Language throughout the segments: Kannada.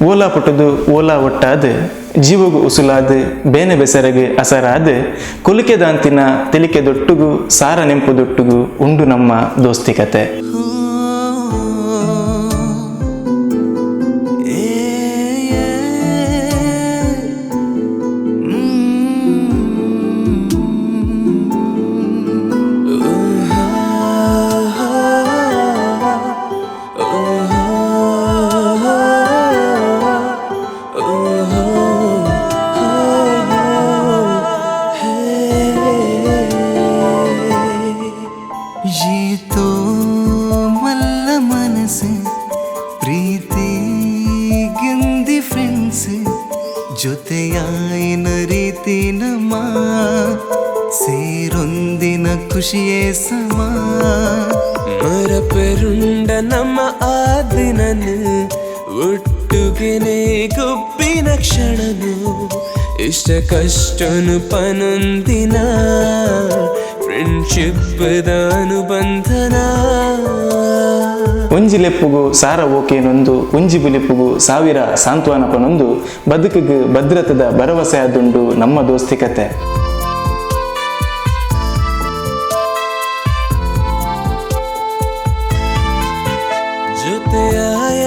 ಓಲಾ ಪುಟದು ಓಲಾ ಒಟ್ಟಾದ ಜೀವಗು ಉಸುಲಾದ ಬೇನೆ ಬೆಸರಗೆ ಅಸರಾದ ಕೊಲಿಕೆದಾಂತಿನ ತೆಲಿಕೆ ದೊಟ್ಟುಗು ಸಾರ ನೆಂಪು ದೊಟ್ಟುಗು ಉಂಡು ನಮ್ಮ ದೋಸ್ತಿಕತೆ. ಪ್ರೀತಿಗಿಂದಿ ಫ್ರೆಂಡ್ಸ್ ಜೊತೆಯಾಯಿನ ರೀತಿ ನಮ್ಮ ಸೇರೊಂದಿನ ಖುಷಿಯೇ ಸಮ ಮರಪೆರುಂಡ ನಮ್ಮ ಆ ದಿನನು ಒಟ್ಟುಗೆನೆ ಗೊಬ್ಬಿನ ಕ್ಷಣನು ಇಷ್ಟ ಕಷ್ಟನು ಪನೊಂದಿನ ಫ್ರೆಂಡ್ಶಿಪ್ದ ಅನುಬಂಧನ ಒಂಜಿ ಲೆಪ್ಪುಗು ಸಾರ ಓಕೆನೊಂದು ಒಂಜಿ ಬುಲೆಪ್ಪುಗು ಸಾವಿರ ಸಾಂತ್ವನಪನೊಂದು ಬದುಕಿಗೆ ಭದ್ರತದ ಭರವಸೆ ಆದುಂಡು ನಮ್ಮ ದೋಸ್ತಿಕತೆ. ಜೊತೆಯಾಯ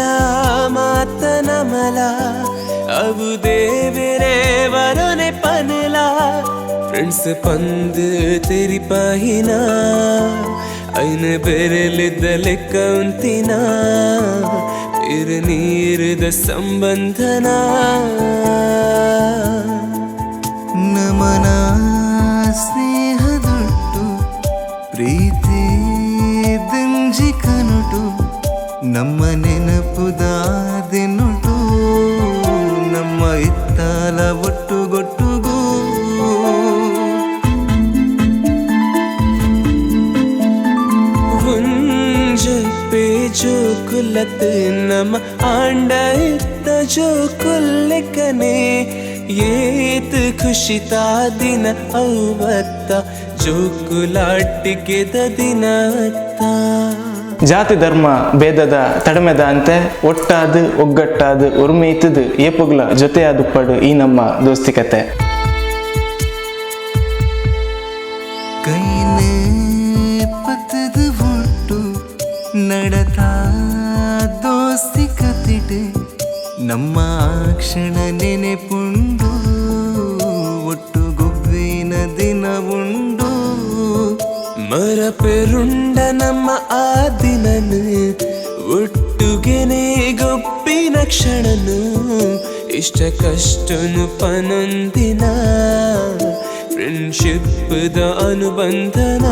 ಮಾತನ ಮಲ ಅವು ದೇವರೇ ವರನೆ ಪನಲ ಫ್ರೆಂಡ್ಸ್ ಪಂದು ತೆರಿ ಪಾಹಿನ ಐನ ಬೆರಳಿದ್ದ ಲೆಕ್ಕ ಉಂತಿನ ಬೇರೆ ನೀರಿದ ಸಂಬಂಧನ ನಮನ ಸ್ನೇಹದೊಟ್ಟು ಪ್ರೀತಿ ದಂಜಿ ಕನುಟು ನಮ್ಮ ನೆನಪುದಾದೆನುಟು ನಮ್ಮ ಇತ್ತಾಲ ಒಟ್ಟುಗೊಟ್ಟುಗೂ ಜೋಕುಲತ್ ನಮ್ಮ ಆಂಡ ಇತ್ತ ಜೋಕುಲ್ಲೆಕನೆ ಏತ್ ಖುಷಿತಾ ದಿನ ಅವತ್ತ ಜೋಕುಲಾಟಿಗೆದ ದಿನ ಅತ್ತ. ಜಾತಿ ಧರ್ಮ ಭೇದದ ತಡಮೆದ ಅಂತೆ ಒಟ್ಟಾದ ಒಗ್ಗಟ್ಟಾದ ಒರ್ಮೆಯ್ತದ ಏಪುಗ್ಲ ಜೊತೆಯಾದ ಪಡು ಈ ನಮ್ಮ ದೋಸ್ತಿಕತೆ. ಕೈನೇ ಪತ್ತದ ಒಟ್ಟು ನಡತಾ ದೋಸ್ತಿ ಕತಿಟು ನಮ್ಮ ಕ್ಷಣ ನೆನೆಪುಂಡು ಒಟ್ಟುಗೊಬ್ಬಿನ ದಿನ ಉಂಡು ಮರಪೆರುಂಡ ನಮ್ಮ ಆ ದಿನನು ಒಟ್ಟುಗೆನೆ ಗೊಬ್ಬಿನ ಕ್ಷಣನು ಇಷ್ಟ ಕಷ್ಟನು ಪನೊಂದಿನ ಫ್ರೆಂಡ್ಶಿಪ್ದ ಅನುಬಂಧನ.